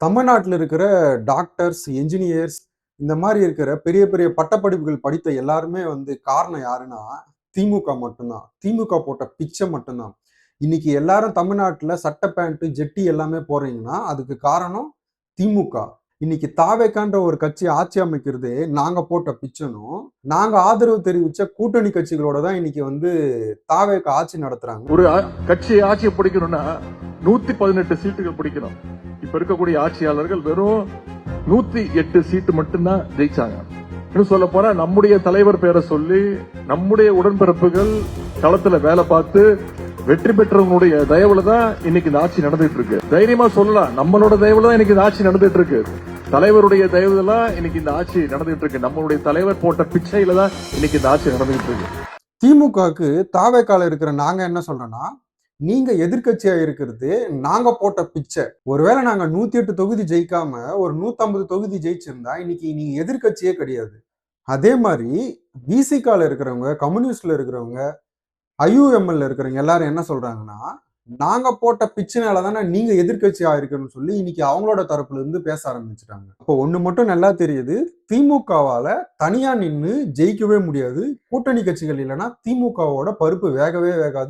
தமிழ்நாட்டில் இருக்கிற doctors, engineers இந்த மாரி இருக்கிற பெரிய, பெரிய பட்டப்படிப்புகள் படித்த எல்லாருமே காரணம் யாருன்னா, திமுக மட்டும்தான். திமுக போட்ட பிச்சை மட்டும்தான். இன்னைக்கு எல்லாரும் தமிழ்நாட்டுல சட்டை, பேண்ட், ஜெட்டி எல்லாமே போடுறீங்கன்னா, அதுக்கு காரணம் திமுக. இன்னைக்கு தாவேக்கான்ற ஒரு கட்சி ஆட்சி அமைக்கிறதே நாங்க போட்ட பிச்சனும், நாங்க ஆதரவு தெரிவிச்ச கூட்டணி கட்சிகளோட தான் இன்னைக்கு தாவேக்கா ஆட்சி நடத்துறாங்க. ஒரு கட்சி ஆட்சியை பிடிக்கணும்னா 118 சீட்டுகள் பிடிக்கணும். இப்ப இருக்கக்கூடிய ஆட்சியாளர்கள் வெறும் 108 சீட்டு மட்டும்தான் ஜெயிச்சாங்க. இன்னும் சொல்ல போனா நம்முடைய தலைவர் பேரை சொல்லி நம்முடைய உடன்பிறப்புகள் களத்துல வேலை பார்த்து வெற்றி பெற்றவங்களுடைய தயவுல தான் இன்னைக்கு இந்த ஆட்சி நடந்துட்டு இருக்கு. தைரியமா சொல்லலாம், நம்மளோட தயவுல தான் இன்னைக்கு இந்த ஆட்சி நடந்துட்டு இருக்கு. தலைவருடைய தயவுல இன்னைக்கு இந்த ஆட்சி நடந்துட்டு இருக்கு. நம்மளுடைய தலைவர் போட்ட பிச்சையில தான் இன்னைக்கு இந்த ஆட்சி நடந்துட்டு இருக்கு. திமுகவுக்கு தாவேக்கால இருக்கிற நாங்க என்ன சொல்றோம்னா, நீங்க எதிர்க்கட்சியா இருக்கிறது நாங்க போட்ட பிச்சை. ஒருவேளை நாங்க 108 தொகுதி ஜெயிக்காம ஒரு 150 தொகுதி ஜெயிச்சிருந்தா இன்னைக்கு நீங்க எதிர்க்கட்சியே கிடையாது. அதே மாதிரி விசிகால இருக்கிறவங்க, கம்யூனிஸ்ட்ல இருக்கிறவங்க, ஐயுஎம்எல்ல இருக்கிறவங்க எல்லாரும் என்ன சொல்றாங்கன்னா, நாங்க போட்ட பிச்சினால தானே நீங்க எதிர்க்கட்சியா இருக்கணும்னு சொல்லி இன்னைக்கு அவங்களோட தரப்புல இருந்து பேச ஆரம்பிச்சுட்டாங்க. அப்போ ஒண்ணு மட்டும் நல்லா தெரியுது, திமுகவால தனியா நின்னு ஜெயிக்கவே முடியாது. கூட்டணி கட்சிகள் இல்லைன்னா திமுகவோட பருப்பு வேகவே வேகாது.